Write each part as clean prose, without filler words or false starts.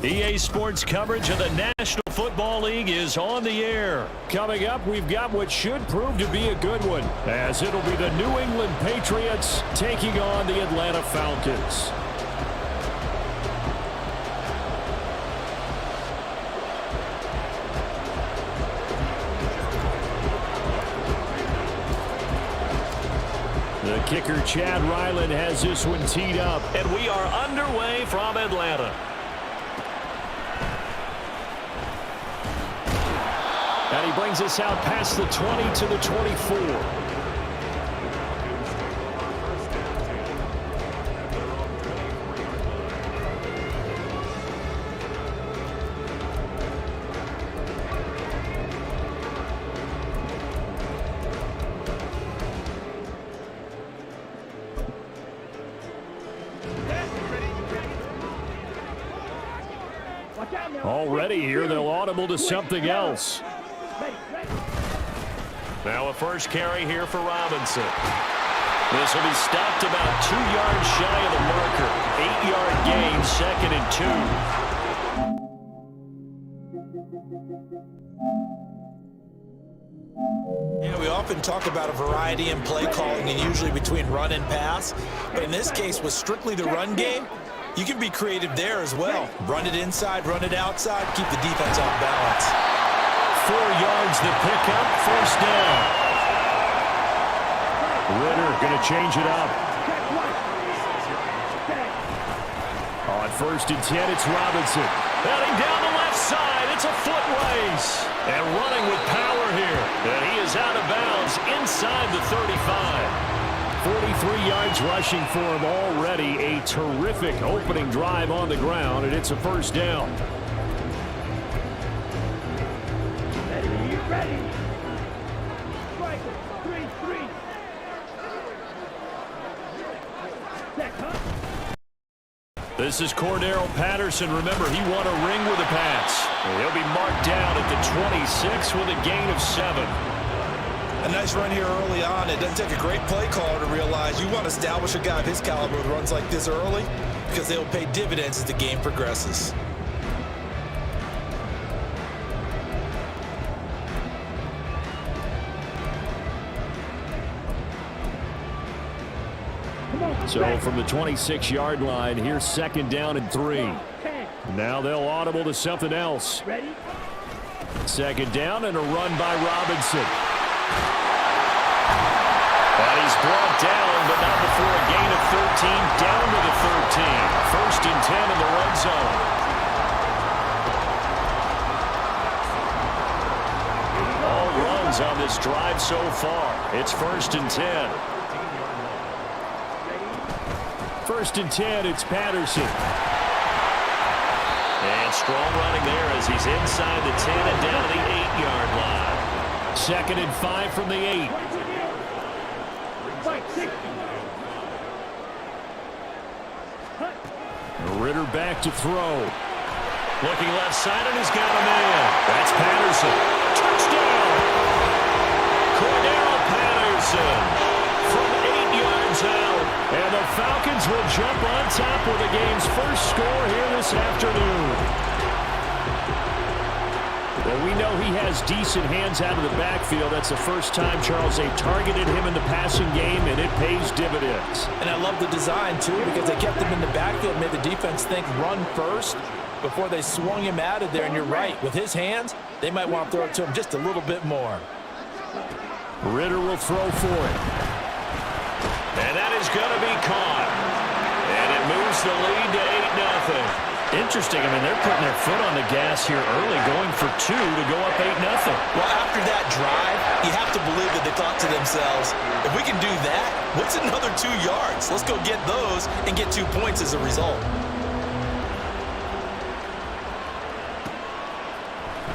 EA Sports coverage of the National Football League is on the air. Coming up, we've got what should prove to be a good one, as it'll be the New England Patriots taking on the Atlanta Falcons. The kicker, Chad Ryland, has this one teed up. And we are underway from Atlanta. And he brings us out past the 20 to the 24. Already here, they'll audible to something else. Now a first carry here for Robinson. This will be stopped about 2 yards shy of the marker. 8-yard gain, 2nd and 2. We often talk about a variety in play calling and usually between run and pass. But in this case, with strictly the run game, you can be creative there as well. Run it inside, run it outside, keep the defense off balance. 4 yards the pickup, first down. Ritter going to change it up. On 1st and 10, it's Robinson. Heading down the left side, it's a foot race. And running with power here. And he is out of bounds inside the 35. 43 yards rushing for him already. A terrific opening drive on the ground, and it's a first down. Ready. Strike 3-3. This is Cordero Patterson. Remember, he won a ring with a pass. He'll be marked down at the 26 with a gain of 7. A nice run here early on. It doesn't take a great play caller to realize you want to establish a guy of his caliber with runs like this early because they'll pay dividends as the game progresses. So from the 26-yard line, here's 2nd down and 3. Now they'll audible to something else. 2nd down and a run by Robinson. And he's brought down, but not before a gain of 13, down to the 13. 1st and 10 in the red zone. All runs on this drive so far. It's 1st and 10. 1st and 10, it's Patterson. And strong running there as he's inside the 10 and down to the 8-yard line. 2nd and 5 from the 8. Ritter back to throw. Looking left side, and he's got a man. That's Patterson. Touchdown! Cordero Patterson from 8 yards out. And the Falcons will jump on top with the game's first score here this afternoon. Well, we know he has decent hands out of the backfield. That's the first time, Charles, they targeted him in the passing game, and it pays dividends. And I love the design, too, because they kept him in the backfield, made the defense think run first before they swung him out of there. And you're right, with his hands, they might want to throw it to him just a little bit more. Ritter will throw for it. And that is going to be caught. And it moves the lead to 8-0. Interesting. I mean, they're putting their foot on the gas here early, going for 2 to go up 8-0. Well, after that drive, you have to believe that they thought to themselves, if we can do that, what's another 2 yards? Let's go get those and get 2 points as a result.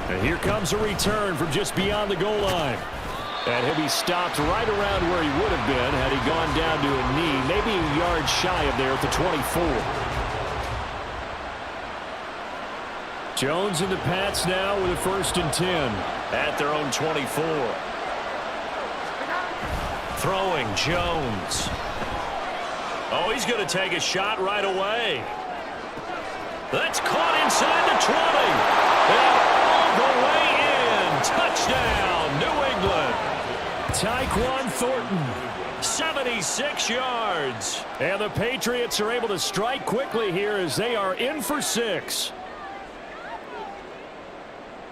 And here comes a return from just beyond the goal line. And he'll be stopped right around where he would have been had he gone down to a knee, maybe a yard shy of there at the 24. Jones and the Pats now with a 1st and 10 at their own 24. Throwing Jones. Oh, he's going to take a shot right away. That's caught inside the 20. And all the way in. Touchdown, New England. Tyquan Thornton, 76 yards. And the Patriots are able to strike quickly here as they are in for 6.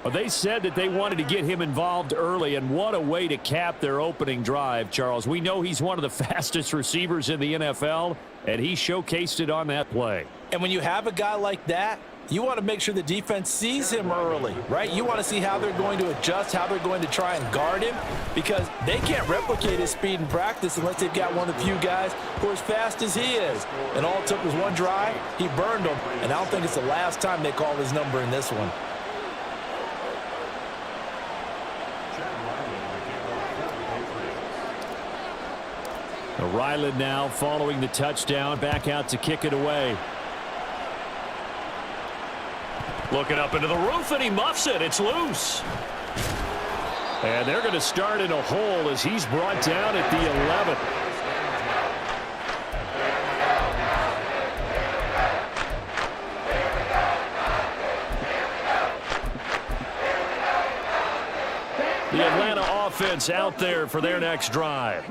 Well, they said that they wanted to get him involved early, and what a way to cap their opening drive, Charles. We know he's one of the fastest receivers in the NFL, and he showcased it on that play. And when you have a guy like that, you want to make sure the defense sees him early, right? You want to see how they're going to adjust, how they're going to try and guard him, because they can't replicate his speed in practice unless they've got one of the few guys who are as fast as he is. And all it took was one drive. He burned them, and I don't think it's the last time they call his number in this one. Ryland now following the touchdown, back out to kick it away. Looking up into the roof, and he muffs it. It's loose. And they're going to start in a hole as he's brought down at the 11. The Atlanta offense out there for their next drive.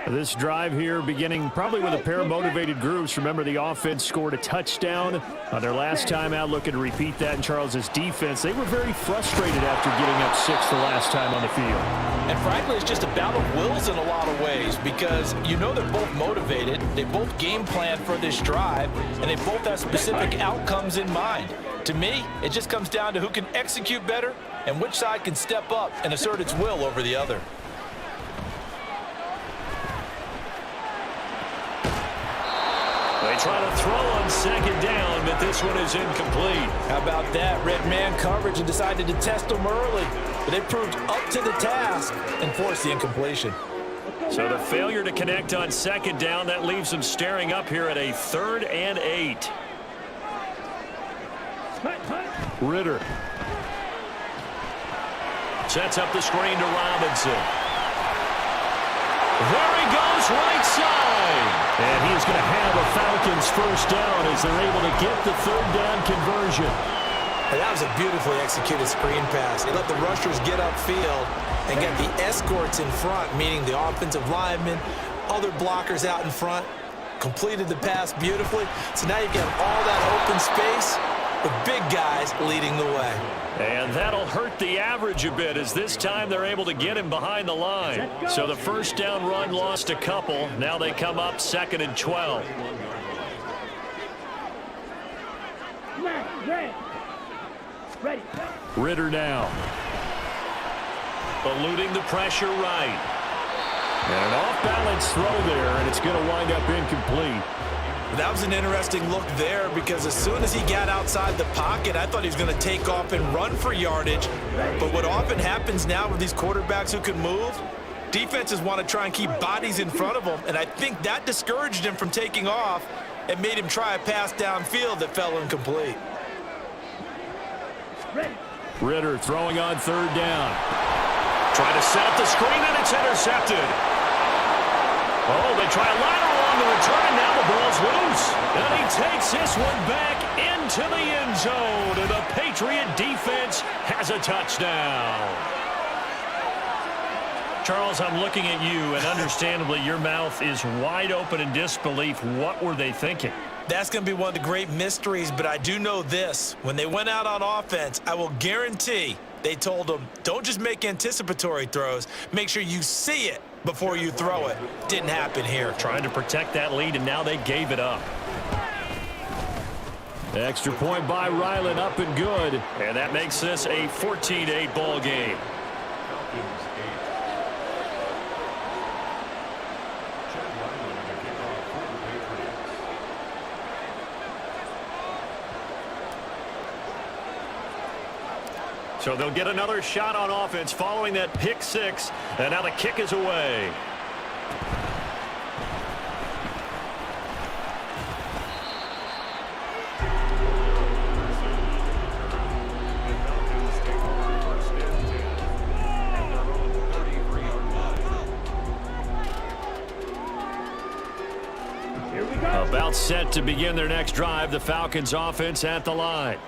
This drive here beginning probably with a pair of motivated groups. Remember, the offense scored a touchdown on their last time out, looking to repeat that in Charles's defense. They were very frustrated after getting up 6 the last time on the field. And frankly, it's just a battle of wills in a lot of ways, because you know they're both motivated, they both game plan for this drive, and they both have specific outcomes in mind. To me, it just comes down to who can execute better and which side can step up and assert its will over the other. They try to throw on second down, but this one is incomplete. How about that? Red man coverage and decided to test them early. But they proved up to the task and forced the incompletion. So the failure to connect on second down, that leaves them staring up here at a 3rd and 8. Ritter sets up the screen to Robinson. There he goes, right side. And he is going to have a Falcons first down as they're able to get the 3rd down conversion. And that was a beautifully executed screen pass. They let the rushers get upfield and get the escorts in front, meaning the offensive linemen, other blockers out in front, completed the pass beautifully. So now you've got all that open space with big guys leading the way. And that'll hurt the average a bit, as this time they're able to get him behind the line. So the first down run lost a couple. Now they come up 2nd and 12. Ready. Ritter now. Eluding the pressure right. And an off-balance throw there, and it's going to wind up incomplete. That was an interesting look there, because as soon as he got outside the pocket, I thought he was going to take off and run for yardage. But what often happens now with these quarterbacks who can move, defenses want to try and keep bodies in front of them, and I think that discouraged him from taking off and made him try a pass downfield that fell incomplete. Ritter throwing on 3rd down. Trying to set up the screen, and it's intercepted. Oh, they try a lateral on the return. Now the ball's loose. And he takes this one back into the end zone. And the Patriot defense has a touchdown. Charles, I'm looking at you, and understandably your mouth is wide open in disbelief. What were they thinking? That's going to be one of the great mysteries, but I do know this. When they went out on offense, I will guarantee they told them, don't just make anticipatory throws. Make sure you see it before you throw it. Didn't happen here. Trying to protect that lead, and now they gave it up. Extra point by Ryland, up and good. And that makes this a 14-8 ball game. So they'll get another shot on offense following that pick 6. And now the kick is away. About set to begin their next drive. The Falcons offense at the line.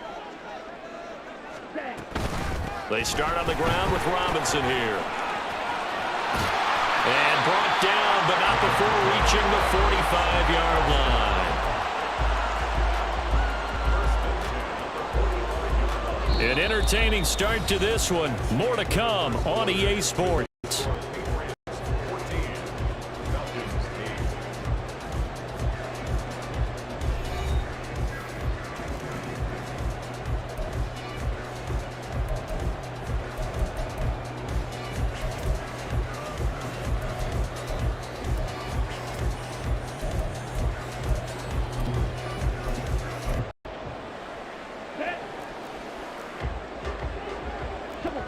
They start on the ground with Robinson here. And brought down, but not before reaching the 45-yard line. An entertaining start to this one. More to come on EA Sports.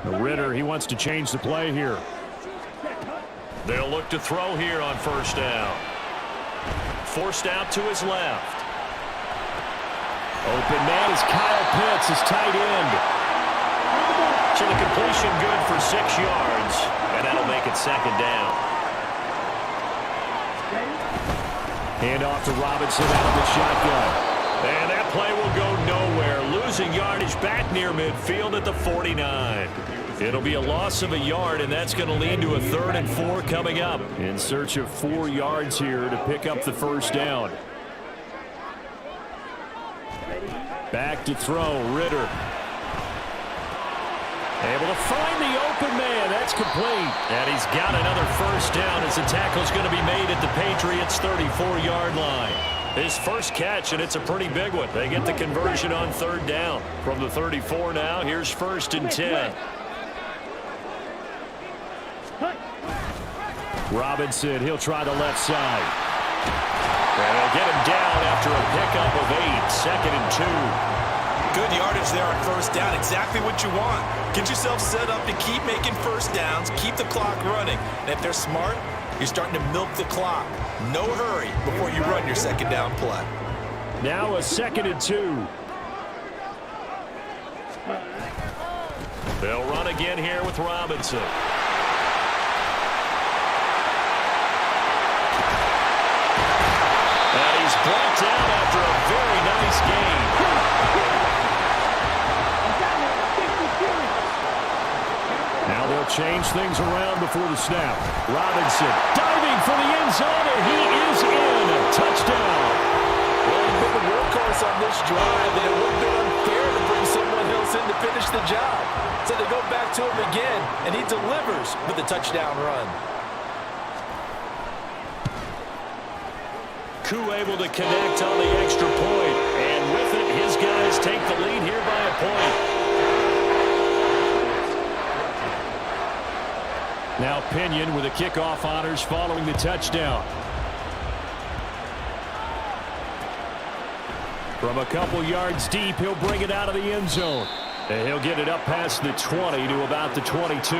Ritter, he wants to change the play here. They'll look to throw here on first down. Forced out to his left. Open man is Kyle Pitts, his tight end. So the completion good for 6 yards, and that'll make it second down. Hand off to Robinson out of the shotgun. And that play will go nowhere. Losing yardage back near midfield at the 49. It'll be a loss of a yard, and that's going to lead to a 3rd and 4 coming up. In search of 4 yards here to pick up the first down. Back to throw, Ritter. Able to find the open man. That's complete. And he's got another first down as the tackle's going to be made at the Patriots' 34-yard line. His first catch, and it's a pretty big one. They get the conversion on 3rd down. From the 34 now, here's 1st and 10. Robinson, he'll try the left side. And they'll get him down after a pickup of 8, 2nd and 2. Good yardage there on first down. Exactly what you want. Get yourself set up to keep making first downs, keep the clock running. And if they're smart, you're starting to milk the clock. No hurry before you run your second down play. Now a 2nd and 2. They'll run again here with Robinson. And he's brought down after a very nice gain. Now they'll change things around before the snap. Robinson diving for the end zone, and he is in. Touchdown. Well, he's been the workhorse on this drive, and it would have been unfair to bring someone else in to finish the job. So they go back to him again, and he delivers with a touchdown run. Koo able to connect on the extra point, and with it, his guys take the lead here by a point. Now Pinion with the kickoff honors following the touchdown. From a couple yards deep, he'll bring it out of the end zone. And he'll get it up past the 20 to about the 22.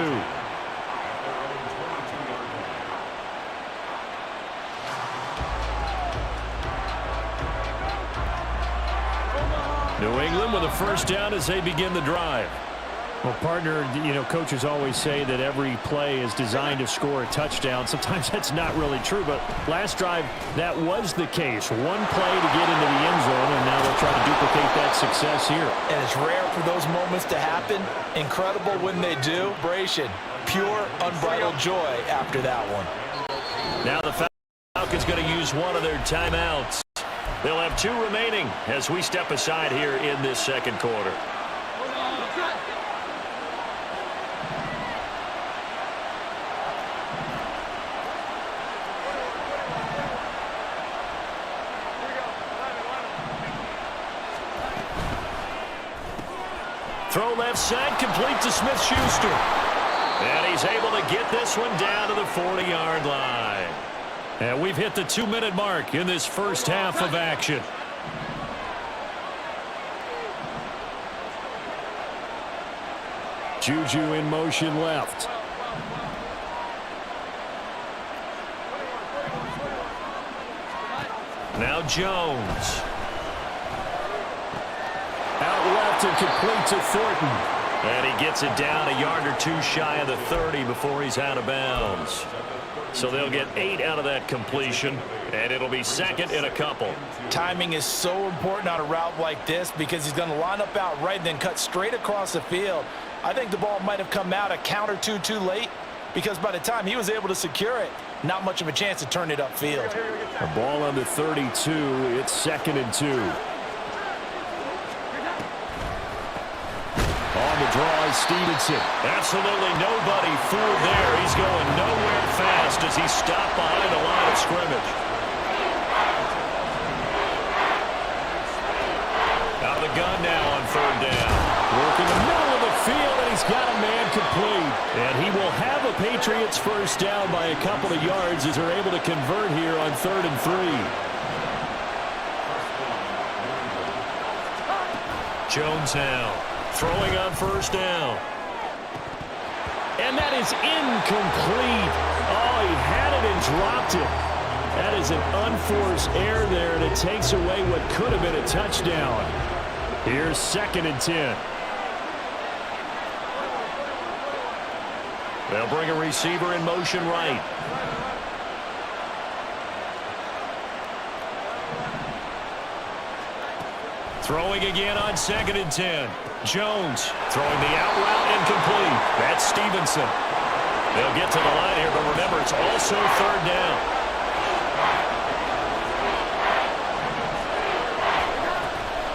New England with a first down as they begin the drive. Well, partner, you know, coaches always say that every play is designed to score a touchdown. Sometimes that's not really true, but last drive, that was the case. One play to get into the end zone, and now they'll try to duplicate that success here. And it's rare for those moments to happen. Incredible when they do. Celebration, pure, unbridled joy after that one. Now the Falcons going to use one of their timeouts. They'll have 2 remaining as we step aside here in this second quarter. Throw left side, complete to Smith-Schuster. And he's able to get this one down to the 40-yard line. And we've hit the 2-minute mark in this first half of action. Juju in motion left. Now Jones. Out left and complete to Thornton. And he gets it down a yard or 2 shy of the 30 before he's out of bounds. So they'll get 8 out of that completion, and it'll be second and a couple. Timing is so important on a route like this because he's going to line up out right and then cut straight across the field. I think the ball might have come out a count or two too late because by the time he was able to secure it, not much of a chance to turn it upfield. A ball on the 32. It's second and 2. On the draw is Stevenson. Absolutely nobody fooled there. He's going nowhere fast as he stopped behind the line of scrimmage. Out of the gun now on third down. Working the middle of the field, and he's got a man complete. And he will have a Patriots first down by a couple of yards as they're able to convert here on 3rd and 3. Jones now. Throwing on first down. And that is incomplete. Oh, he had it and dropped it. That is an unforced error there, and it takes away what could have been a touchdown. Here's 2nd and 10. They'll bring a receiver in motion right. Throwing again on 2nd and 10. Jones throwing the out route incomplete. That's Stevenson. They'll get to the line here, but remember, it's also 3rd down.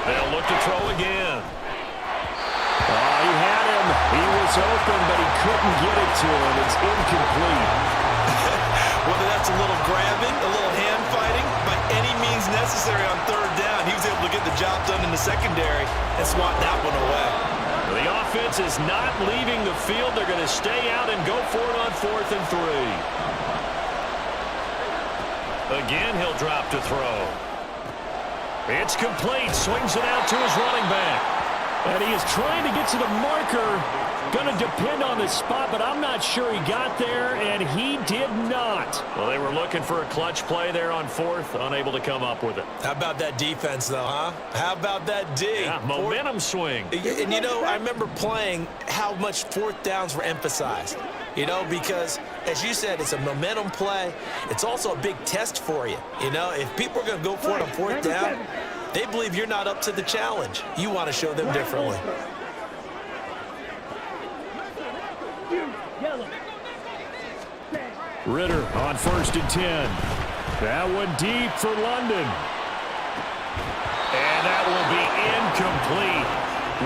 They'll look to throw again. Oh, he had him. He was open, but he couldn't get it to him. It's incomplete. Whether that's a little grabbing, a little hand fighting, by any means necessary on 3rd down, he was able to get the job done in the secondary and swat that one away. The offense is not leaving the field. They're going to stay out and go for it on 4th and 3. Again, he'll drop to throw. It's complete. Swings it out to his running back. And he is trying to get to the marker. Going to depend on the spot, but I'm not sure he got there, and he did not. Well, they were looking for a clutch play there on 4th, unable to come up with it. How about that defense, though, huh? How about that D? Yeah, momentum swing. And, you know, I remember playing how much 4th downs were emphasized. You know, because, as you said, it's a momentum play. It's also a big test for you. You know, if people are going to go for it on 4th down, they believe you're not up to the challenge. You want to show them differently. Ritter on 1st and 10. That one deep for London. And that will be incomplete.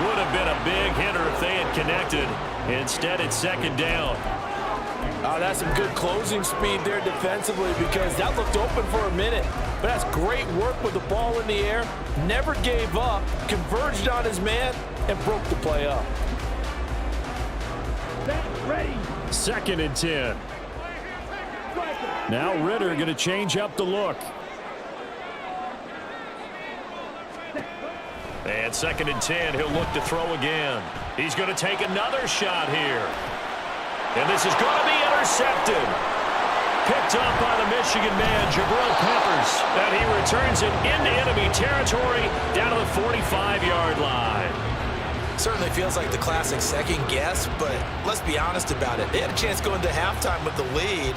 Would have been a big hitter if they had connected. Instead, it's 2nd down. Oh, that's some good closing speed there defensively because that looked open for a minute. But that's great work with the ball in the air. Never gave up, converged on his man, and broke the play up. Ready. 2nd and 10. Now Ritter going to change up the look. And 2nd and 10, he'll look to throw again. He's going to take another shot here. And this is going to be intercepted. Picked up by the Michigan man, Jabril Peppers. And he returns it into enemy territory down to the 45-yard line. Certainly feels like the classic second guess, but let's be honest about it. They had a chance going to halftime with the lead.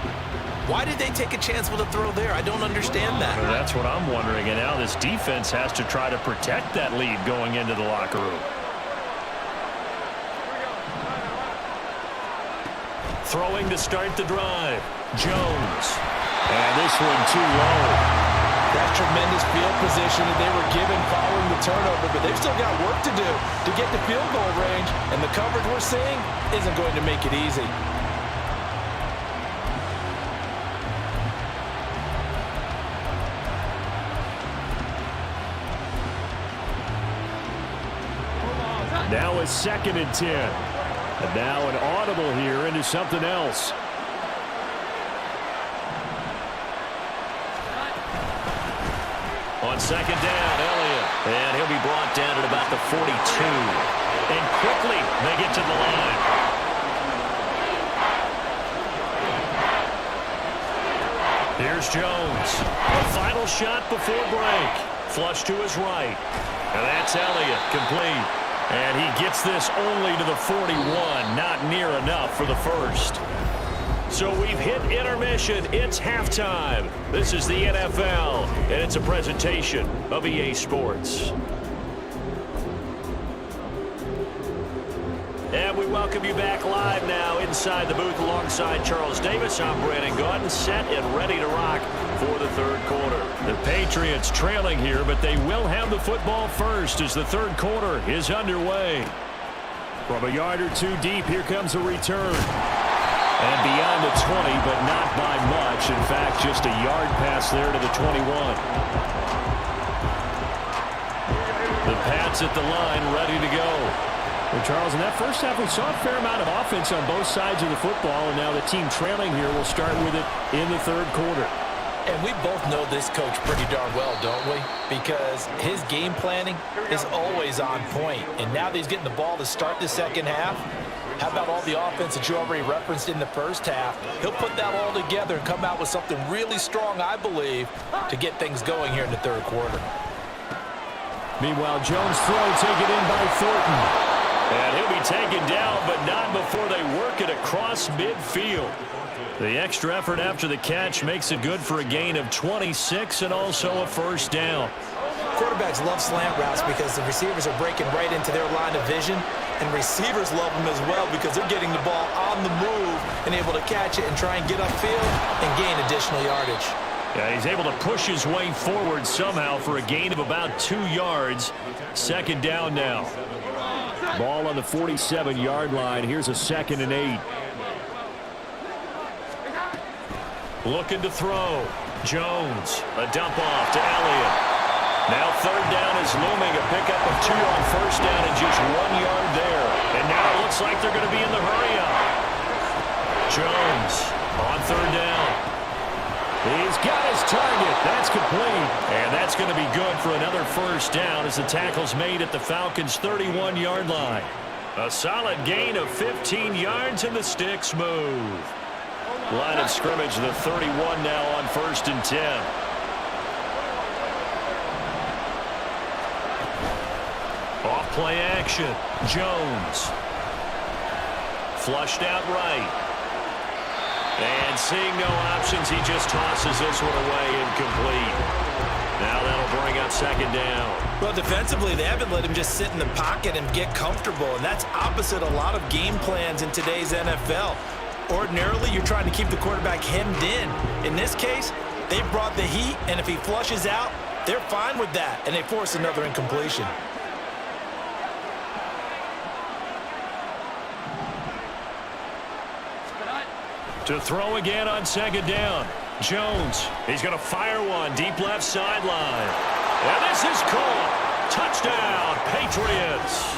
Why did they take a chance with a throw there? I don't understand that. Well, that's what I'm wondering. And now this defense has to try to protect that lead going into the locker room. Throwing to start the drive. Jones. And this one too low. That's tremendous field position that they were given following the turnover, but they've still got work to do to get the field goal range, and the coverage we're seeing isn't going to make it easy. Now it's 2nd and 10. And now an audible here into something else. On 2nd down, Elliott. And he'll be brought down at about the 42. And quickly they get to the line. Here's Jones. The final shot before break. Flush to his right. And that's Elliott, complete. And he gets this only to the 41. Not near enough for the first. So we've hit intermission. It's halftime. This is the NFL, and it's a presentation of EA Sports. And we welcome you back live now inside the booth alongside Charles Davis. I'm Brandon Gaudin, set and ready to rock for the third quarter. The Patriots trailing here, but they will have the football first as the third quarter is underway. From a yard or two deep, here comes a return. And beyond the 20, but not by much. In fact, just a yard pass there to the 21. The Pats at the line, ready to go. Well, Charles, in that first half, we saw a fair amount of offense on both sides of the football, and now the team trailing here will start with it in the third quarter. And we both know this coach pretty darn well, don't we? Because his game planning is always on point. And now that he's getting the ball to start the second half, how about all the offense that you already referenced in the first half? He'll put that all together and come out with something really strong, I believe, to get things going here in the third quarter. Meanwhile, Jones' throw taken in by Thornton. And he'll be taken down, but not before they work it across midfield. The extra effort after the catch makes it good for a gain of 26 and also a first down. Quarterbacks love slant routes because the receivers are breaking right into their line of vision. And receivers love them as well because they're getting the ball on the move and able to catch it and try and get upfield and gain additional yardage. Yeah, he's able to push his way forward somehow for a gain of about 2 yards. Second down now. Ball on the 47-yard line. Here's a 2nd and 8. Looking to throw. Jones, a dump off to Elliott. Now third down is looming, a pickup of 2 on first down and just 1 yard there. And now it looks like they're going to be in the hurry-up. Jones on third down. He's got his target. That's complete. And that's going to be good for another first down as the tackle's made at the Falcons' 31-yard line. A solid gain of 15 yards and the sticks move. Line of scrimmage, the 31 now on 1st and 10. Off play action. Jones. Flushed out right. And seeing no options, he just tosses this one away incomplete. Now that'll bring up second down. Well, defensively, they haven't let him just sit in the pocket and get comfortable, and that's opposite a lot of game plans in today's NFL. Ordinarily, you're trying to keep the quarterback hemmed in. In this case, they brought the heat, and if he flushes out, they're fine with that, and they force another incompletion. To throw again on second down. Jones, he's going to fire one deep left sideline. And this is caught. Touchdown, Patriots.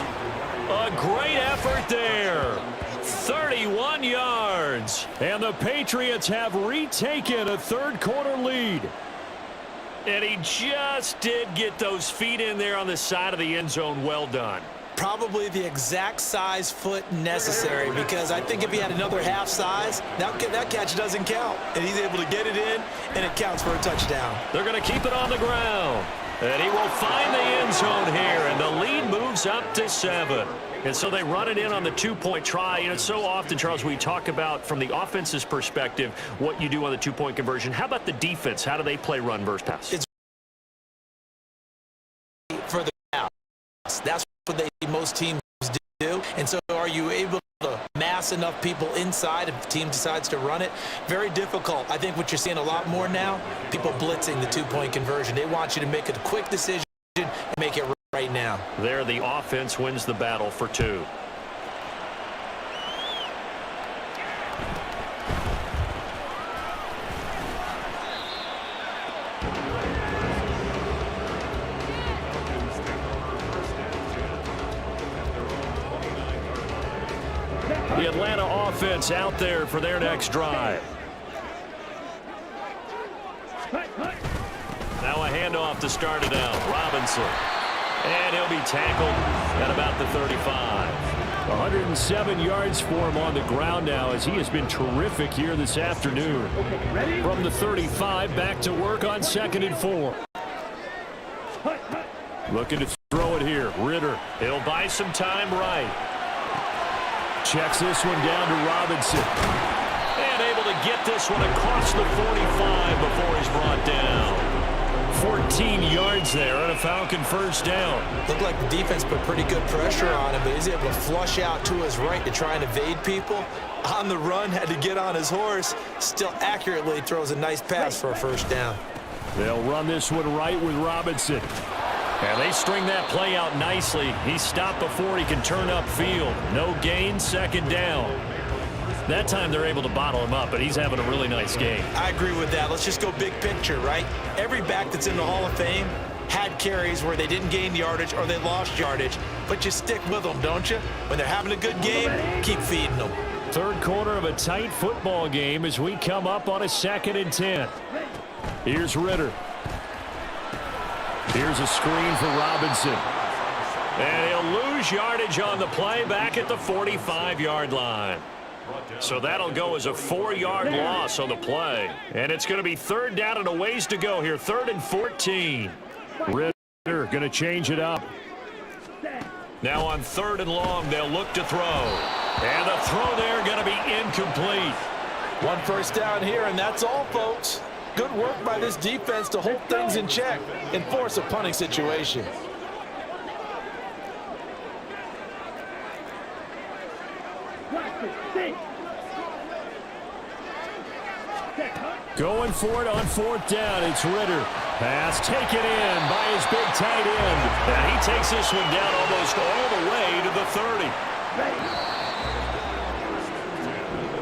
A great effort there. 31 yards. And the Patriots have retaken a third quarter lead. And he just did get those feet in there on the side of the end zone. Well done. Probably the exact size foot necessary, because I think if he had another half size, that catch doesn't count. And he's able to get it in, and it counts for a touchdown. They're going to keep it on the ground. And he will find the end zone here, and the lead moves up to 7. And so they run it in on the 2-point try. You know, so often, Charles, we talk about from the offense's perspective what you do on the 2-point conversion. How about the defense? How do they play run versus pass? It's for the pass. That's what most teams do. And so are you able to mass enough people inside if the team decides to run it? Very difficult. I think what you're seeing a lot more now, people blitzing the 2-point conversion. They want you to make a quick decision and make it right now. There, the offense wins the battle for 2. The Atlanta offense out there for their next drive. Now a handoff to start it out. Robinson. And he'll be tackled at about the 35. 107 yards for him on the ground now as he has been terrific here this afternoon. From the 35 back to work on 2nd and 4. Looking to throw it here. Ritter. He'll buy some time right. Checks this one down to Robinson. And able to get this one across the 45 before he's brought down. 14 yards there and a Falcon first down. Looked like the defense put pretty good pressure on him, but he's able to flush out to his right to try and evade people. On the run, had to get on his horse. Still accurately throws a nice pass for a first down. They'll run this one right with Robinson. And they string that play out nicely. He stopped before he can turn upfield. No gain, second down. That time they're able to bottle him up, but he's having a really nice game. I agree with that. Let's just go big picture, right? Every back that's in the Hall of Fame had carries where they didn't gain yardage or they lost yardage, but you stick with them, don't you? When they're having a good game, keep feeding them. Third quarter of a tight football game as we come up on a 2nd and 10. Here's Ritter. Here's a screen for Robinson. And he'll lose yardage on the play back at the 45-yard line. So that'll go as a 4-yard loss on the play. And it's going to be 3rd down and a ways to go here. 3rd and 14. Ritter going to change it up. Now on 3rd and long, they'll look to throw. And the throw there going to be incomplete. One first down here, and that's all, folks. Good work by this defense to hold things in check and force a punting situation. Going for it on 4th down. It's Ritter. Pass taken in by his big tight end. And he takes this one down almost all the way to the 30.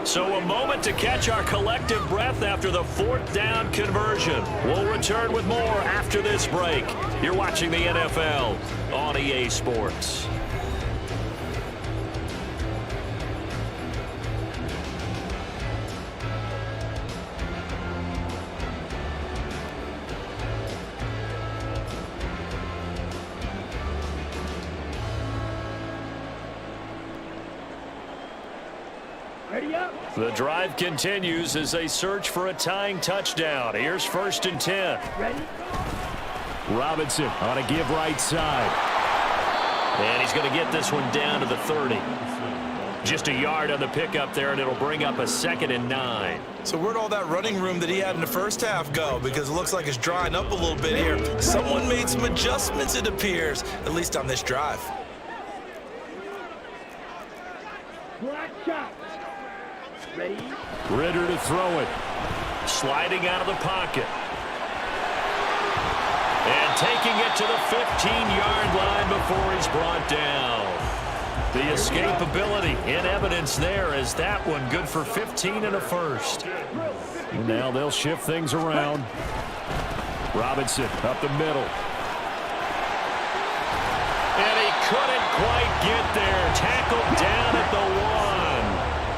So a moment to catch our collective breath after the 4th down conversion. We'll return with more after this break. You're watching the NFL on EA Sports. The drive continues as they search for a tying touchdown. Here's 1st and 10. Robinson on a give right side. And he's going to get this one down to the 30. Just a yard on the pickup there, and it'll bring up a 2nd and 9. So where'd all that running room that he had in the first half go? Because it looks like it's drying up a little bit here. Someone made some adjustments, it appears, at least on this drive. Black shot. Ready? Ritter to throw it. Sliding out of the pocket. And taking it to the 15-yard line before he's brought down. The escapability in evidence there as that one good for 15 and a first. Now they'll shift things around. Robinson up the middle. And he couldn't quite get there. Tackled down at the 1.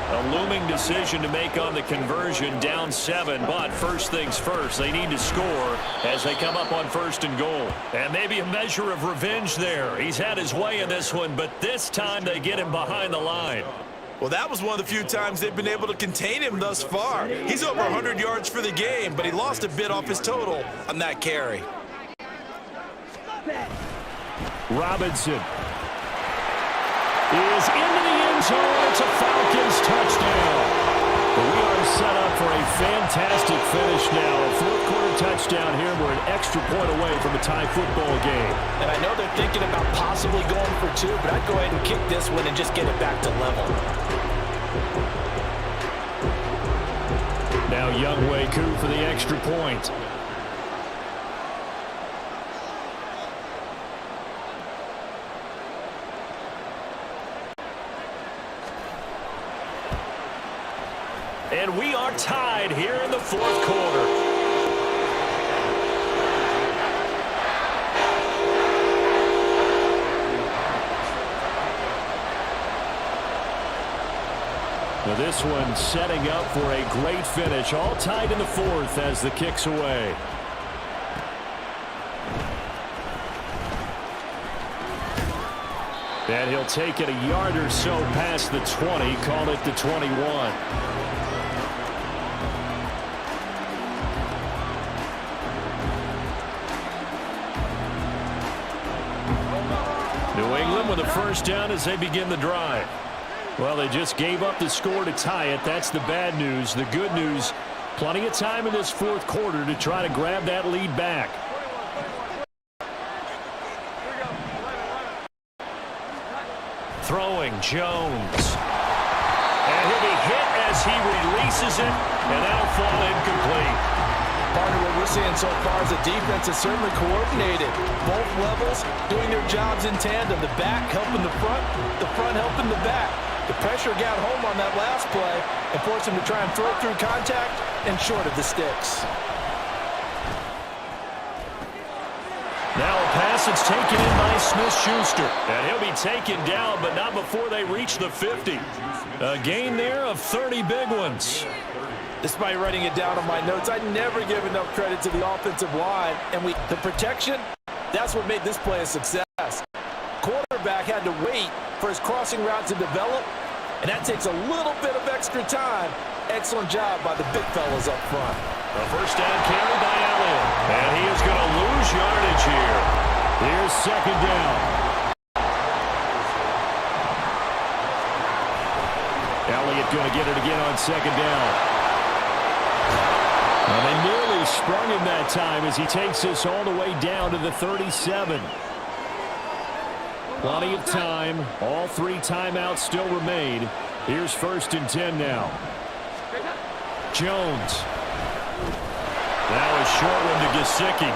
A looming decision to make on the conversion, down 7, but first things first, they need to score as they come up on 1st and goal. And maybe a measure of revenge there. He's had his way in this one, but this time they get him behind the line. Well, that was one of the few times they've been able to contain him thus far. He's over 100 yards for the game, but he lost a bit off his total on that carry. Robinson is into the end zone. It's a Falcons touchdown. We are set up for a fantastic finish now. A 4th quarter touchdown here. We're an extra point away from a tie football game. And I know they're thinking about possibly going for 2, but I'd go ahead and kick this one and just get it back to level. Now Youngway coup for the extra point. And we are tied here in the 4th quarter. Now this one setting up for a great finish. All tied in the 4th as the kick's away. And he'll take it a yard or so past the 20, call it the 21. New England with a first down as they begin the drive. Well, they just gave up the score to tie it. That's the bad news. The good news, plenty of time in this fourth quarter to try to grab that lead back. Throwing Jones. And he'll be hit as he releases it, and that'll fall incomplete. Partner, what we're seeing so far is the defense is certainly coordinated. Both levels doing their jobs in tandem. The back helping the front helping the back. The pressure got home on that last play and forced him to try and throw through contact and short of the sticks. Now a pass that's taken in by Smith-Schuster. And he'll be taken down, but not before they reach the 50. A gain there of 30 big ones. Despite writing it down on my notes, I never give enough credit to the offensive line. And the protection, that's what made this play a success. Quarterback had to wait for his crossing route to develop, and that takes a little bit of extra time. Excellent job by the big fellas up front. A first down carry by Elliott. And he is going to lose yardage here. Here's second down. Elliott going to get it again on second down. And they nearly sprung him that time as he takes this all the way down to the 37. Plenty of time. All three timeouts still remain. Here's first and 10 now. Jones. Now a short one to Gesicki.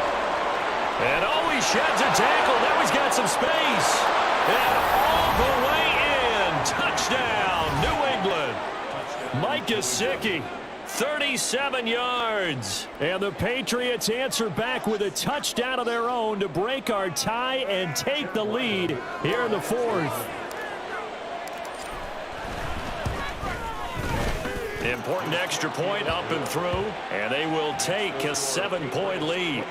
And he sheds a tackle. Now he's got some space. And all the way in. Touchdown, New England. Mike Gesicki. 37 yards. And the Patriots answer back with a touchdown of their own to break our tie and take the lead here in the fourth. Important extra point up and through, and they will take a 7-point lead.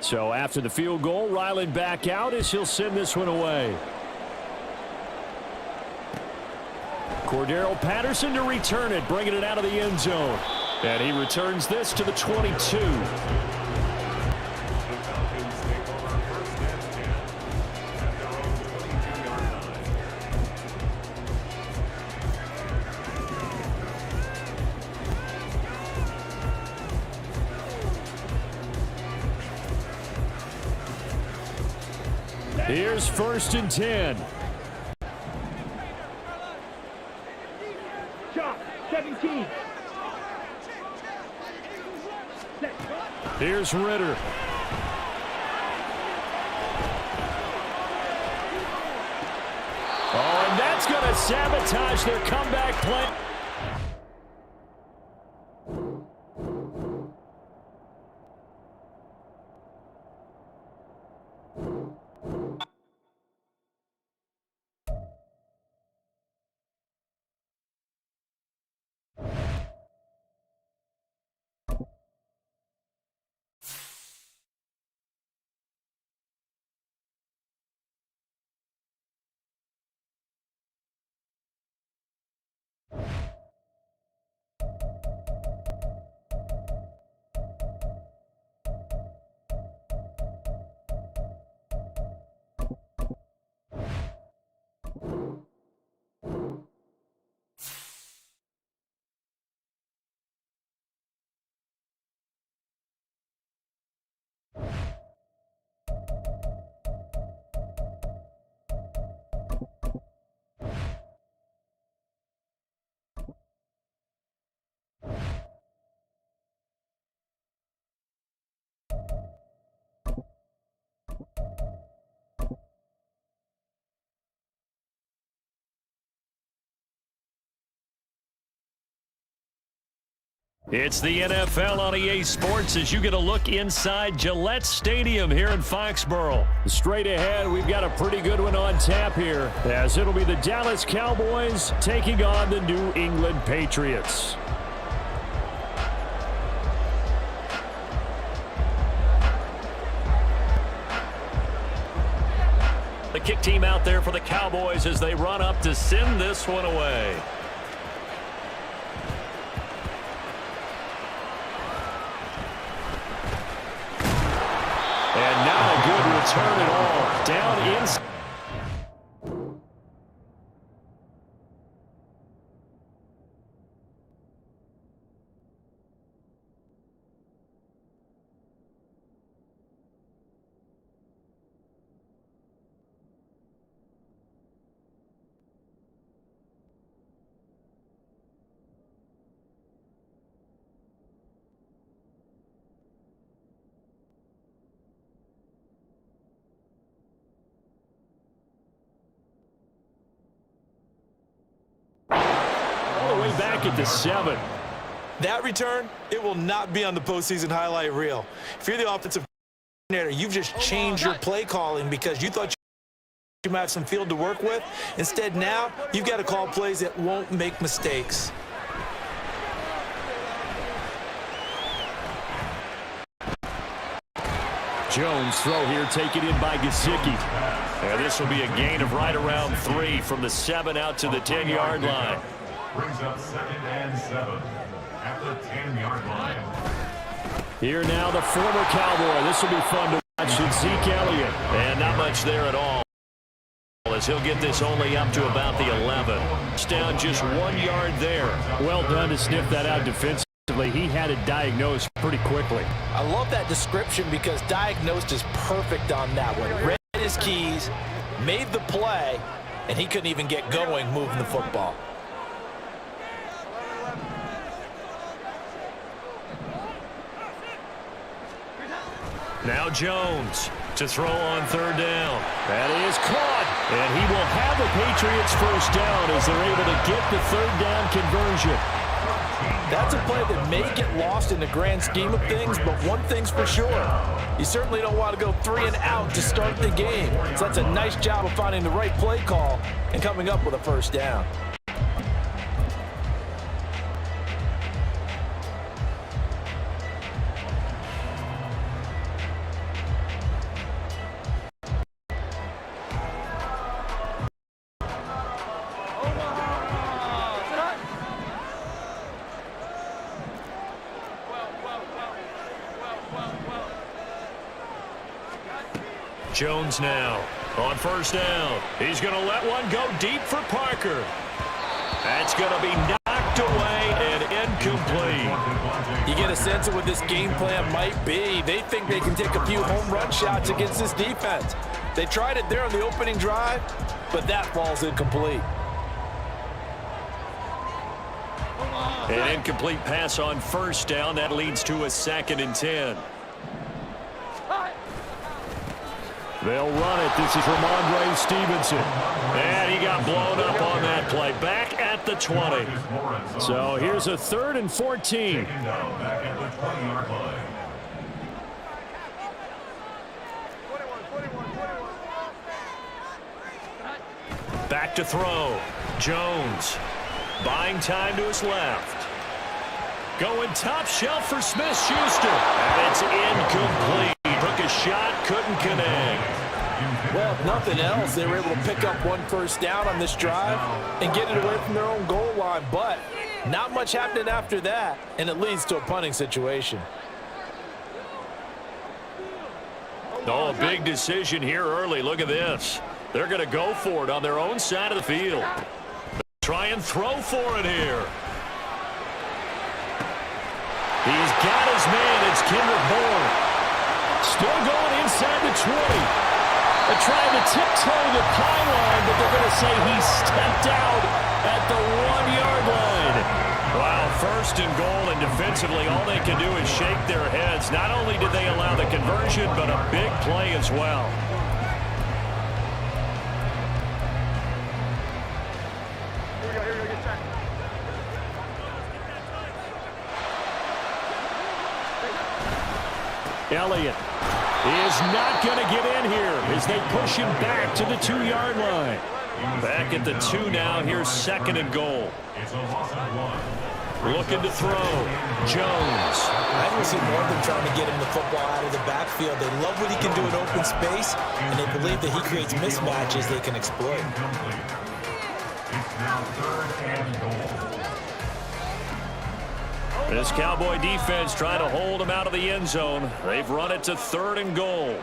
So after the field goal, Ryland back out as he'll send this one away. Cordero Patterson to return it, bringing it out of the end zone. And he returns this to the 22. Here's first and 10. Shot, 17. Here's Ritter. Oh, and that's going to sabotage their comeback play. It's the NFL on EA Sports as you get a look inside Gillette Stadium here in Foxborough. Straight ahead, we've got a pretty good one on tap here, as it'll be the Dallas Cowboys taking on the New England Patriots. The kick team out there for the Cowboys as they run up to send this one away. And not a good return at all. Down inside. Back at the 7. That return, it will not be on the postseason highlight reel. If you're the offensive coordinator, you've just changed your play calling because you thought you might have some field to work with. Instead, now you've got to call plays that won't make mistakes. Jones throw here, taken in by Gesicki. And this will be a gain of right around 3 from the 7 out to the 10-yard line. Brings up 2nd and 7 at the 10-yard line. Here now the former Cowboy. This will be fun to watch. It's Zeke Elliott. And not much there at all as he'll get this only up to about the 11. It's down just 1 yard there. Well done to sniff that out defensively. He had it diagnosed pretty quickly. I love that description because diagnosed is perfect on that one. Read his keys, made the play, and he couldn't even get going moving the football. Now Jones to throw on 3rd down. That is caught. And he will have the Patriots first down as they're able to get the 3rd down conversion. That's a play that may get lost in the grand scheme of things, but one thing's for sure. You certainly don't want to go 3 and out to start the game. So that's a nice job of finding the right play call and coming up with a first down. Jones now on 1st down. He's going to let one go deep for Parker. That's going to be knocked away and incomplete. You get a sense of what this game plan might be. They think they can take a few home run shots against this defense. They tried it there on the opening drive, but that falls incomplete. An incomplete pass on 1st down. That leads to a 2nd and 10. They'll run it. This is Ramondre Stevenson. And he got blown up on that play. Back at the 20. So here's a 3rd and 14. Back at the 20-yard line. Back to throw. Jones buying time to his left. Going top shelf for Smith-Schuster. And it's incomplete. Took a shot, couldn't connect. Well, if nothing else, they were able to pick up 1 first down on this drive and get it away from their own goal line. But not much happening after that, and it leads to a punting situation. Oh, a big decision here early. Look at this. They're going to go for it on their own side of the field. Try and throw for it here. He's got his man. It's Kendrick Bourne. Still going inside the 20. They're trying to tiptoe the pylon, but they're going to say he stepped out at the 1-yard line. Wow, 1st and goal, and defensively all they can do is shake their heads. Not only did they allow the conversion, but a big play as well. Elliott is not going to get in here as they push him back to the 2-yard line. Back at the 2 now. Here's 2nd and goal. It's a loss of 1. Looking to throw. Jones. I will see more of them trying to get him the football out of the backfield. They love what he can do in open space, and they believe that he creates mismatches they can exploit. It's now 3rd and goal. This Cowboy defense trying to hold him out of the end zone. They've run it to 3rd and goal.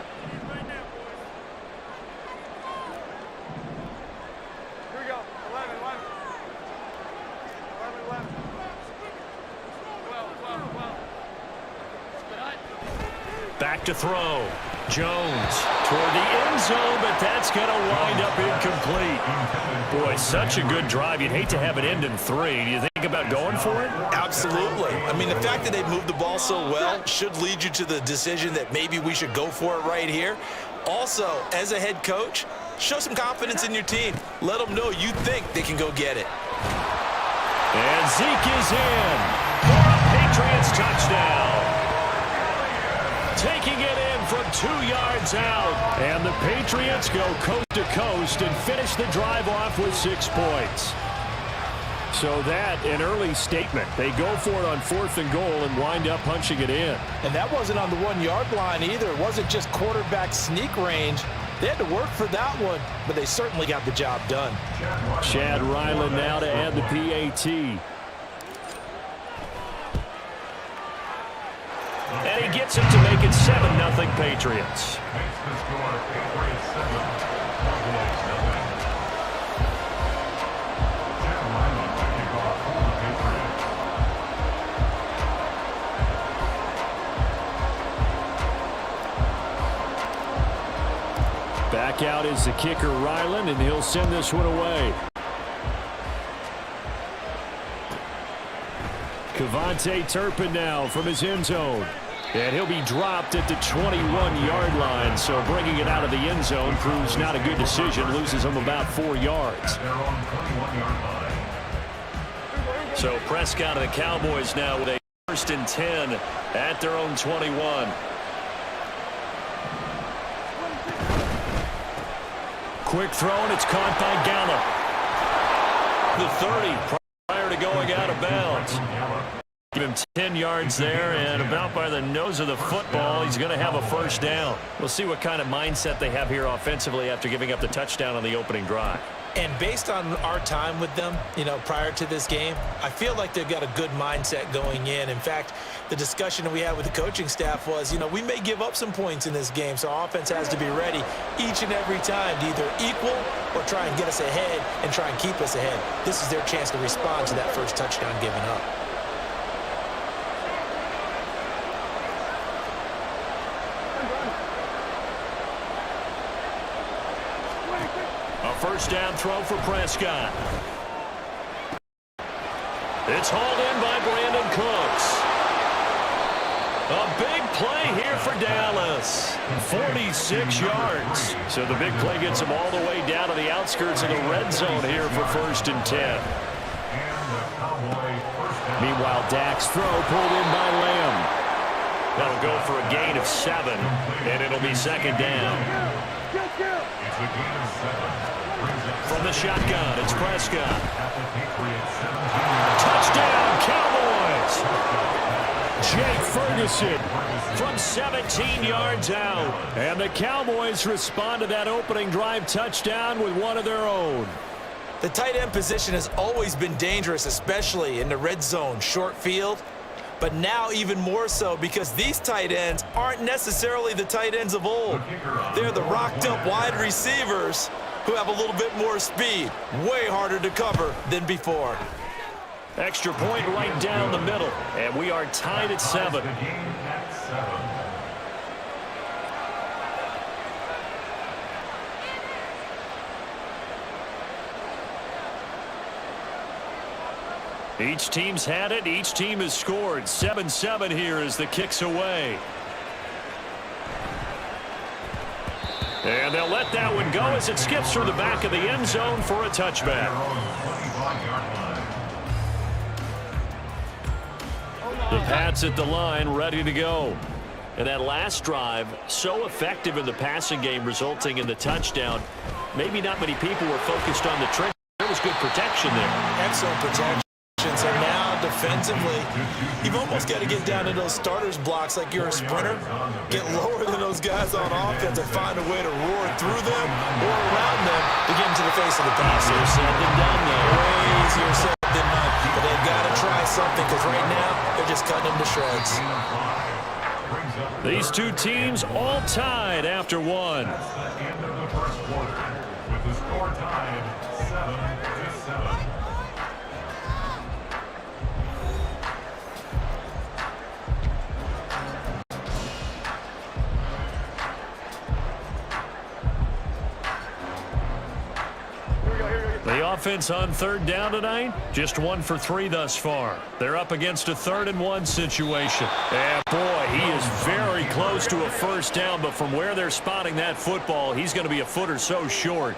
Back to throw. Jones toward the end zone, but that's going to wind up incomplete. Boy, such a good drive. You'd hate to have it end in 3. Do you think about going for it? Absolutely. I mean, the fact that they've moved the ball so well should lead you to the decision that maybe we should go for it right here. Also, as a head coach, show some confidence in your team. Let them know you think they can go get it. And Zeke is in for a Patriots touchdown. Taking it in from 2 yards out. And the Patriots go coast to coast and finish the drive off with 6 points. So that, an early statement. They go for it on 4th and goal and wind up punching it in. And that wasn't on the 1-yard line either. It wasn't just quarterback sneak range. They had to work for that one, but they certainly got the job done. Chad Ryland now to add the PAT. And he gets him to make it 7-0 Patriots. Makes the score Patriots 7, Cowboys 0. Chad Ryland to kick off for the Patriots. Back out is the kicker Ryland, and he'll send this one away. Kevontae Turpin now from his end zone. And he'll be dropped at the 21-yard line, so bringing it out of the end zone proves not a good decision, loses him about 4 yards. They're on 21-yard line. So Prescott and the Cowboys now with a 1st and 10 at their own 21. Quick throw, and it's caught by Gallup. The 30 prior to going out of bounds. Give him 10 yards there, and about by the nose of the football, he's going to have a 1st down. We'll see what kind of mindset they have here offensively after giving up the touchdown on the opening drive. And based on our time with them, prior to this game, I feel like they've got a good mindset going in. In fact, the discussion that we had with the coaching staff was, we may give up some points in this game, so our offense has to be ready each and every time to either equal or try and get us ahead and try and keep us ahead. This is their chance to respond to that first touchdown given up. A 1st down throw for Prescott. It's hauled in by Brandon Cooks. A big play here for Dallas. 46 yards. So the big play gets him all the way down to the outskirts of the red zone here for 1st and 10. Meanwhile, Dak's throw pulled in by Lamb. That'll go for a gain of 7, and it'll be 2nd down. It's a gain of 7. From the shotgun, it's Prescott. At the Patriots 17. Touchdown, Cowboys. Jake Ferguson from 17 yards out. And the Cowboys respond to that opening drive touchdown with one of their own. The tight end position has always been dangerous, especially in the red zone, short field. But now even more so because these tight ends aren't necessarily the tight ends of old. They're the rocked-up wide receivers who have a little bit more speed. Way harder to cover than before. Extra point right down the middle. And we are tied at 7. The game at 7. Each team's had it. Each team has scored. 7-7 here as the kick's away. And they'll let that one go as it skips through the back of the end zone for a touchback. The Pats at the line, ready to go. And that last drive, so effective in the passing game, resulting in the touchdown. Maybe not many people were focused on the trick. There was good protection there. Excellent protection. So now defensively, you've almost got to get down to those starters blocks like you're a sprinter. Get lower than those guys on offense and find a way to roar through them or around them to get into the face of the pass. Easier said than done, though. Way easier said than done. But they've got to try something because right now they're just cutting them to shreds. These two teams all tied after one. That's the end of the first quarter, with the score tied 7-7. The offense on third down tonight, just 1 for 3 thus far. They're up against a 3rd-and-1 situation. And boy, he is very close to a first down, but from where they're spotting that football, he's going to be a foot or so short.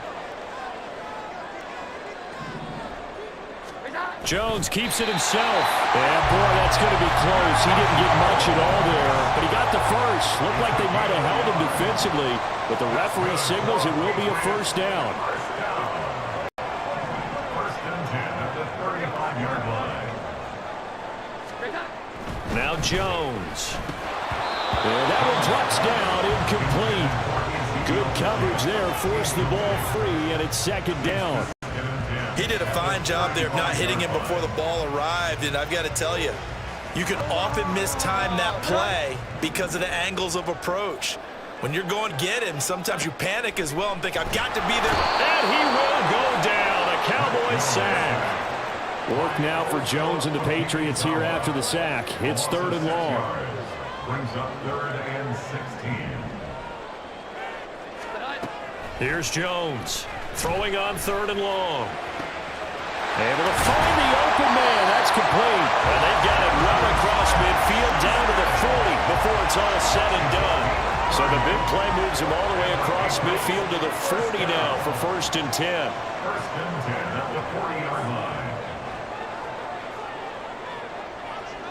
Jones keeps it himself. And boy, that's going to be close. He didn't get much at all there, but he got the first. Looked like they might have held him defensively, but the referee signals it will be a first down. Now Jones. And that one drops down, incomplete. Good coverage there, forced the ball free, and it's 2nd down. He did a fine job there of not hitting him before the ball arrived, and I've got to tell you, you can often mistime that play because of the angles of approach. When you're going to get him, sometimes you panic as well and think, I've got to be there. And he will go down, a Cowboys sack. Work now for Jones and the Patriots here after the sack. It's 3rd and long. Brings up 3rd and 16. Here's Jones throwing on 3rd and long. Able to find the open man. That's complete. And they've got it well across midfield down to the 40 before it's all said and done. So the big play moves him all the way across midfield to the 40 now for 1st and 10. 1st and 10 at the 40-yard line.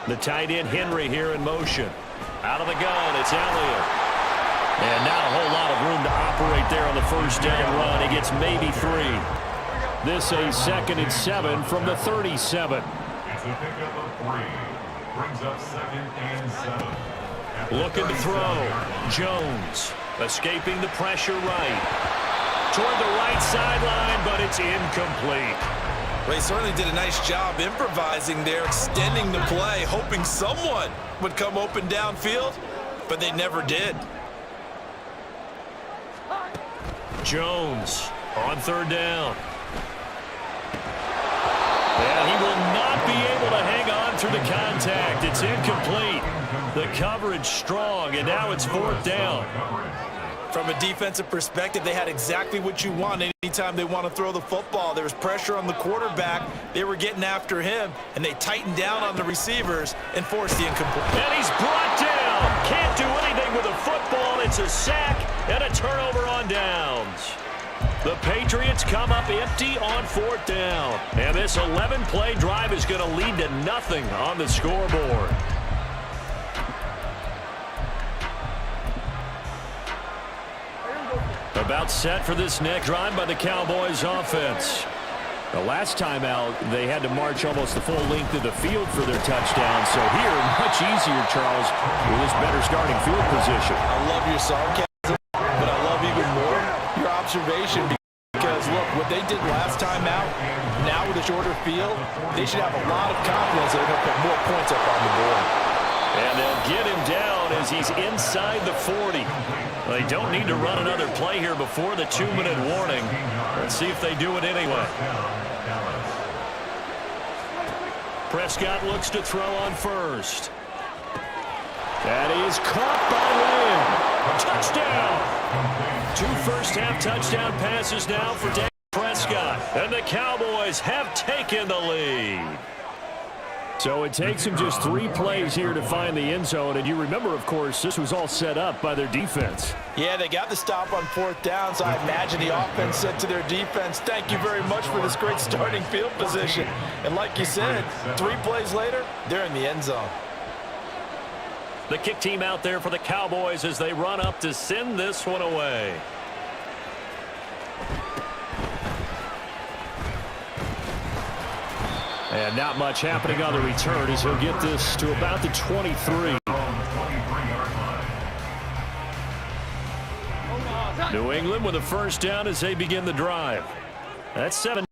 The tight end Henry here in motion. Out of the gun, it's Elliott. And not a whole lot of room to operate there on the first down run. He gets maybe 3. This a 2nd and 7 from the 37. It's a pickup of 3. Brings up 2nd and 7. Looking to throw. Jones escaping the pressure right. Toward the right sideline, but it's incomplete. They certainly did a nice job improvising there, extending the play, hoping someone would come open downfield, but they never did. Jones on 3rd down. And he will not be able to hang on through the contact. It's incomplete. The coverage strong, and now it's 4th down. From a defensive perspective, they had exactly what you want anytime they want to throw the football. There was pressure on the quarterback. They were getting after him, and they tightened down on the receivers and forced the incomplete. And he's brought down. Can't do anything with a football. It's a sack and a turnover on downs. The Patriots come up empty on 4th down. And this 11-play drive is going to lead to nothing on the scoreboard. About set for this next drive by the Cowboys offense. The last time out, they had to march almost the full length of the field for their touchdown. So here, much easier, Charles, with this better starting field position. I love your sarcasm, but I love even more your observation. Because, look, what they did last time out, now with a shorter field, they should have a lot of confidence that they're going to put more points up on the board. And they'll get him down as he's inside the 40. They don't need to run another play here before the 2-minute warning. Let's see if they do it anyway. Prescott looks to throw on 1st. That is caught by Lamb. Touchdown! 2 first-half touchdown passes now for Dak Prescott. And the Cowboys have taken the lead. So it takes them just 3 plays here to find the end zone. And you remember, of course, this was all set up by their defense. Yeah, they got the stop on 4th down, so I imagine the offense said to their defense, thank you very much for this great starting field position. And like you said, 3 plays later, they're in the end zone. The kick team out there for the Cowboys as they run up to send this one away. And not much happening on the return as he'll get this to about the 23. New England with a first down as they begin the drive. That's 7.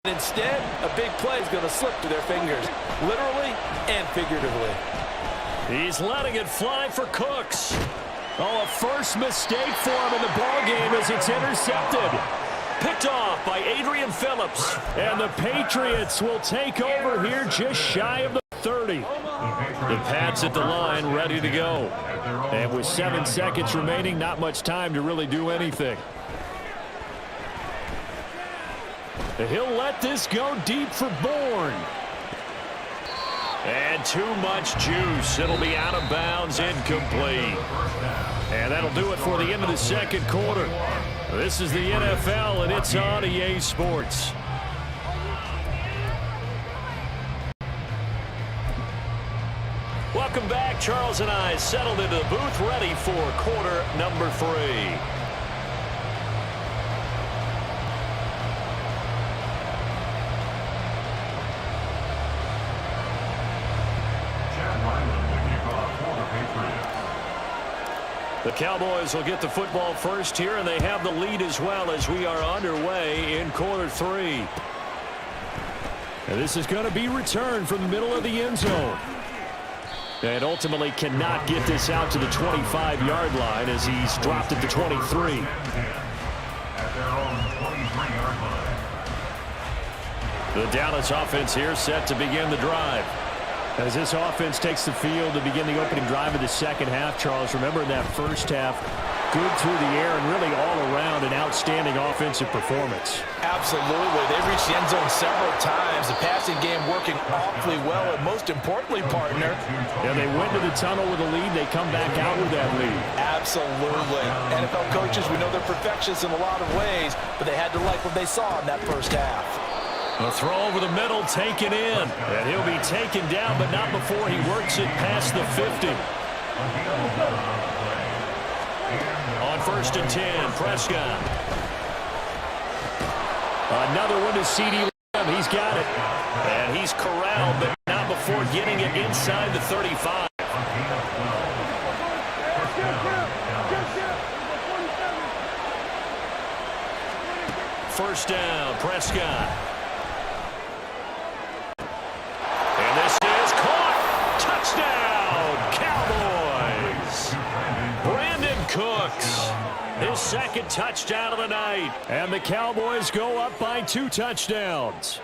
Instead, a big play is going to slip through their fingers, literally and figuratively. He's letting it fly for Cooks. Oh, a first mistake for him in the ball game as it's intercepted. Picked off by Adrian Phillips. And the Patriots will take over here just shy of the 30. The Pats at the line, ready to go. And with 7 seconds remaining, not much time to really do anything. He'll let this go deep for Bourne. And too much juice. It'll be out of bounds, incomplete. And that'll do it for the end of the second quarter. This is the NFL, and it's on EA Sports. Welcome back. Charles and I settled into the booth, ready for quarter number 3. The Cowboys will get the football first here, and they have the lead as well as we are underway in quarter 3. And this is going to be returned from the middle of the end zone. And ultimately cannot get this out to the 25-yard line as he's dropped at the 23. At their own 23-yard line. The Dallas offense here set to begin the drive. As this offense takes the field to begin the opening drive of the second half, Charles, remember in that first half, good through the air and really all around an outstanding offensive performance. Absolutely. They've reached the end zone several times. The passing game working awfully well, and most importantly, partner. Yeah, they went to the tunnel with a lead. They come back out with that lead. Absolutely. NFL coaches, we know they're perfectionists in a lot of ways, but they had to like what they saw in that first half. A throw over the middle, taken in. And he'll be taken down, but not before he works it past the 50. On 1st and 10, Prescott. Another one to C.D. Lamb. He's got it. And he's corralled, but not before getting it inside the 35. First down, Prescott. And this is caught. Touchdown, Cowboys. Brandon Cooks, his second touchdown of the night. And the Cowboys go up by 2 touchdowns.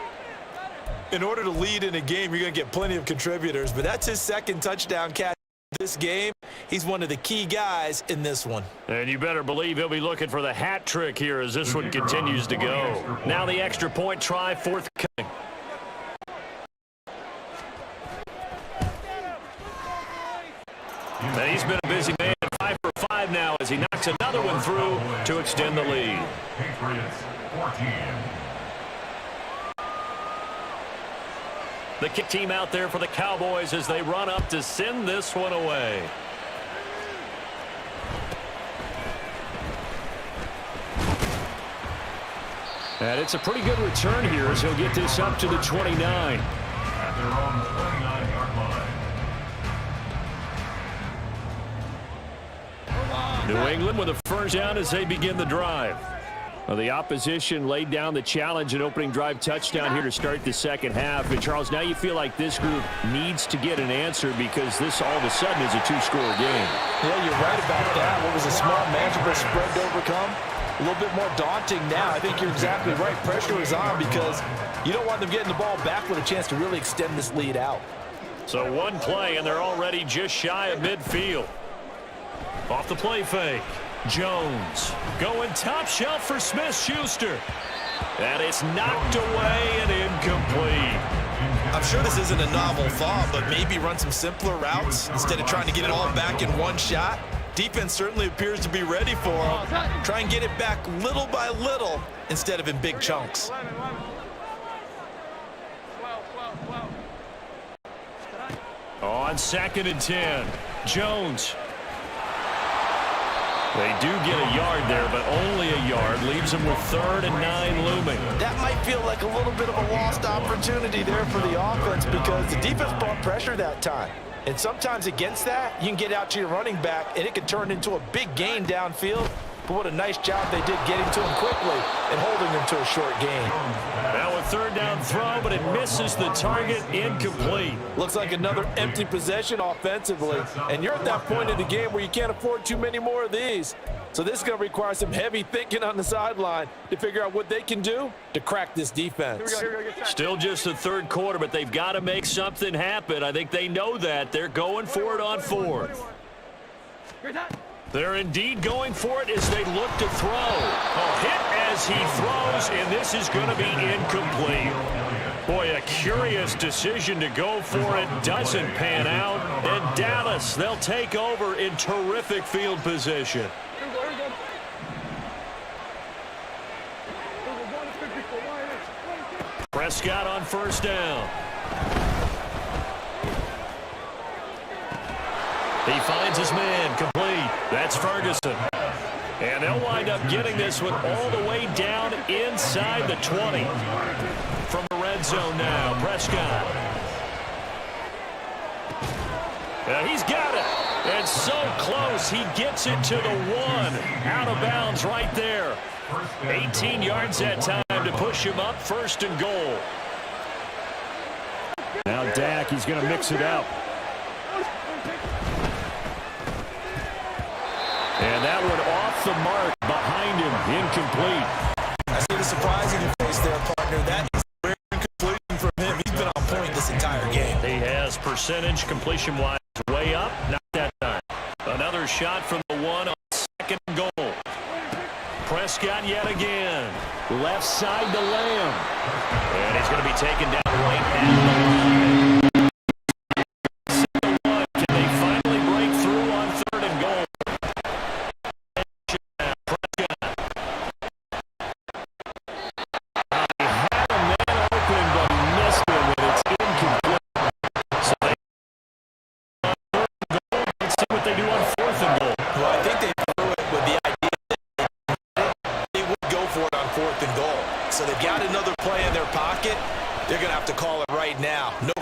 In order to lead in a game, you're going to get plenty of contributors, but that's his second touchdown catch this game. He's one of the key guys in this one. And you better believe he'll be looking for the hat trick here as this one continues to go. Now the extra point try forthcoming. And he's been a busy man, 5 for 5 now as he knocks another one through to extend the lead. Patriots 14. The kick team out there for the Cowboys as they run up to send this one away. And it's a pretty good return here as he'll get this up to the 29. At their own 29-yard line. New England with a first down as they begin the drive. Well, the opposition laid down the challenge and opening drive touchdown here to start the second half. And, Charles, now you feel like this group needs to get an answer because this all of a sudden is a 2-score game. Yeah, you're right about that. What was a small, manageable spread to overcome? A little bit more daunting now. I think you're exactly right. Pressure is on because you don't want them getting the ball back with a chance to really extend this lead out. So one play, and they're already just shy of midfield. Off the play fake. Jones going top shelf for Smith-Schuster. And it's knocked away and incomplete. I'm sure this isn't a novel thought, but maybe run some simpler routes instead of trying to get it all back in one shot. Defense certainly appears to be ready for him. Try and get it back little by little instead of in big chunks. On 2nd and 10, Jones. They do get a yard there, but only a yard. Leaves them with 3rd and 9 looming. That might feel like a little bit of a lost opportunity there for the offense because the defense brought pressure that time. And sometimes against that, you can get out to your running back, and it can turn into a big gain downfield. But what a nice job they did getting to him quickly and holding him to a short gain. Now with third down throw, but it misses the target, incomplete. Looks like another empty possession offensively. And you're at that point in the game where you can't afford too many more of these. So this is going to require some heavy thinking on the sideline to figure out what they can do to crack this defense. Still just the third quarter, but they've got to make something happen. I think they know that. They're going for it on fourth. They're indeed going for it as they look to throw. A hit as he throws, and this is going to be incomplete. Boy, a curious decision to go for it. Doesn't pan out. And Dallas, they'll take over in terrific field position. Prescott on first down. He finds his man, complete. That's Ferguson. And they'll wind up getting this one all the way down inside the 20. From the red zone now, Prescott. He's got it. And so close, he gets it to the 1. Out of bounds right there. 18 yards that time to push him up, first and goal. Now Dak, he's going to mix it up. And that one off the mark behind him, incomplete. I see the surprising face there, partner. That is rare completion from him. He's been on point this entire game. He has percentage completion-wise way up, not that time. Another shot from the 1 on second and goal. Prescott yet again. Left side to Lamb. And he's going to be taken down right at the line. Can they finally break through on third and goal? So they've got another play in their pocket. They're going to have to call it right now. No.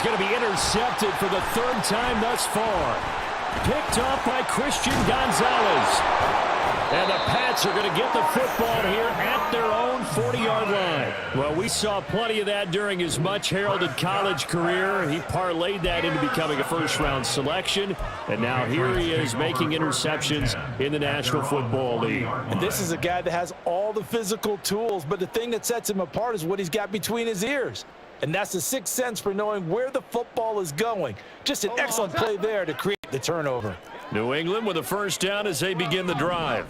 going to be intercepted for the third time thus far. Picked off by Christian Gonzalez. And the Pats are going to get the football here at their own 40-yard line. Well, we saw plenty of that during his much-heralded college career. He parlayed that into becoming a first-round selection. And now here he is making interceptions in the National Football League. And this is a guy that has all the physical tools, but the thing that sets him apart is what he's got between his ears. And that's the sixth sense for knowing where the football is going. Just an excellent play there to create the turnover. New England with a first down as they begin the drive.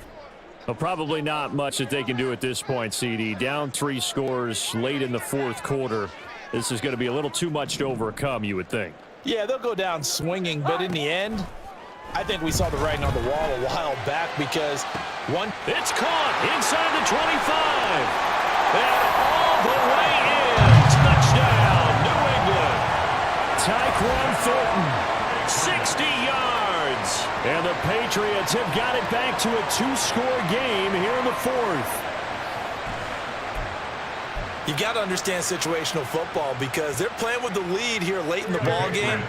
Well, probably not much that they can do at this point, CD. Down 3 scores late in the fourth quarter. This is going to be a little too much to overcome, you would think. Yeah, they'll go down swinging, but in the end, I think we saw the writing on the wall a while back because It's caught inside the 25. And all the way in. Touchdown, New England. Tyquan Thornton, 60 yards. And the Patriots have got it back to a 2-score game here in the fourth. You got to understand situational football because they're playing with the lead here late in the ball game.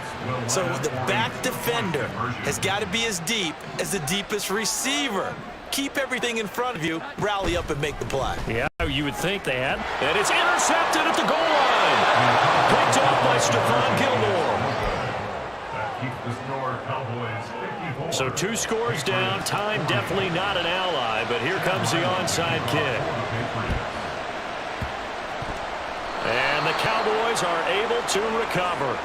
So the back defender has got to be as deep as the deepest receiver. Keep everything in front of you, rally up and make the play. Yeah, you would think they had. And it's intercepted at the goal line. Picked off by Stephon Gilmore. That keeps the score Cowboys 54. So 2 scores down. Time definitely not an ally, but here comes the onside kick. And the Cowboys are able to recover.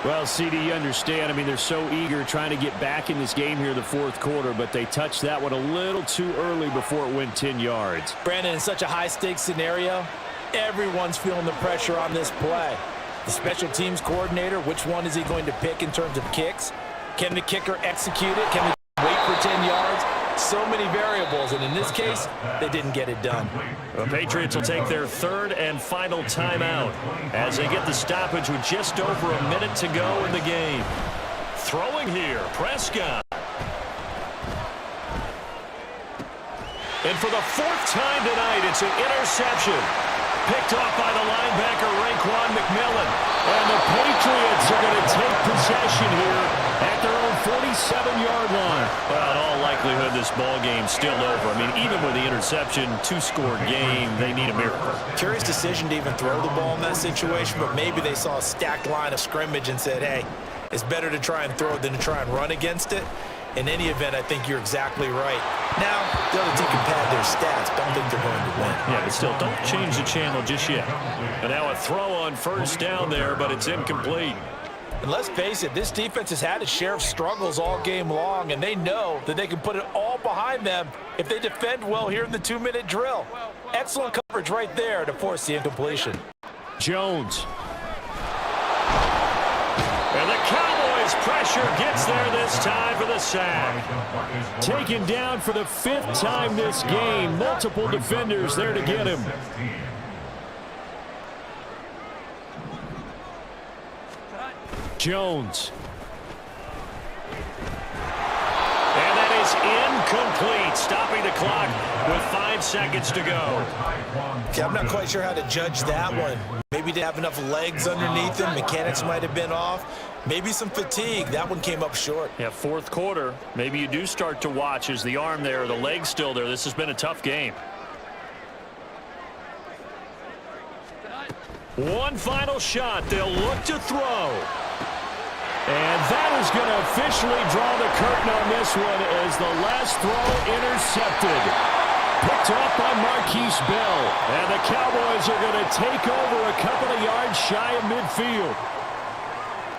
Well, CD, you understand. I mean, they're so eager trying to get back in this game here in the fourth quarter, but they touched that one a little too early before it went 10 yards. Brandon, in such a high-stakes scenario, everyone's feeling the pressure on this play. The special teams coordinator, which one is he going to pick in terms of kicks? Can the kicker execute it? Can we wait for 10 yards? So many variables, and in this case, they didn't get it done. The Patriots will take their third and final timeout as they get the stoppage with just over a minute to go in the game. Throwing here, Prescott. And for the 4th time tonight, it's an interception. Picked off by the linebacker, Raekwon McMillan. And the Patriots are going to take possession here at their own 47-yard line. Well, in all likelihood, this ball game's still over. I mean, even with the interception, 2-score game, they need a miracle. Curious decision to even throw the ball in that situation, but maybe they saw a stacked line of scrimmage and said, hey, it's better to try and throw it than to try and run against it. In any event, I think you're exactly right. Now, the other team can pad their stats, but I think they're going to win. Yeah, but still, don't change the channel just yet. And now a throw on first down there, but it's incomplete. And let's face it, this defense has had a share of struggles all game long, and they know that they can put it all behind them if they defend well here in the 2-minute drill. Excellent coverage right there to force the incompletion. Jones. And the Cowboys pressure gets there this time for the sack. Taken down for the 5th time this game. Multiple defenders there to get him. Jones. And that is incomplete, stopping the clock with 5 seconds to go. Okay, I'm not quite sure how to judge that one. Maybe didn't have enough legs underneath him. Mechanics might have been off. Maybe some fatigue. That one came up short. Yeah, fourth quarter. Maybe you do start to watch as the arm there, the leg's still there. This has been a tough game. One final shot. They'll look to throw. And that is going to officially draw the curtain on this one as the last throw intercepted. Picked off by Marquise Bell. And the Cowboys are going to take over a couple of yards shy of midfield.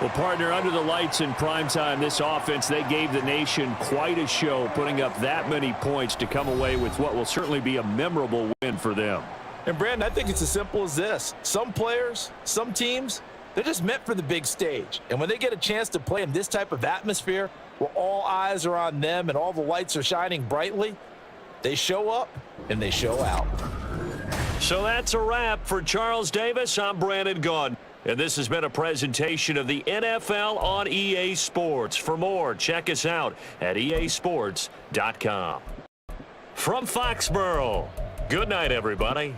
Well, partner, under the lights in primetime, this offense, they gave the nation quite a show, putting up that many points to come away with what will certainly be a memorable win for them. And, Brandon, I think it's as simple as this. Some players, some teams, they're just meant for the big stage. And when they get a chance to play in this type of atmosphere where all eyes are on them and all the lights are shining brightly, they show up and they show out. So that's a wrap for Charles Davis. I'm Brandon Gaudin. And this has been a presentation of the NFL on EA Sports. For more, check us out at easports.com. From Foxborough, good night, everybody.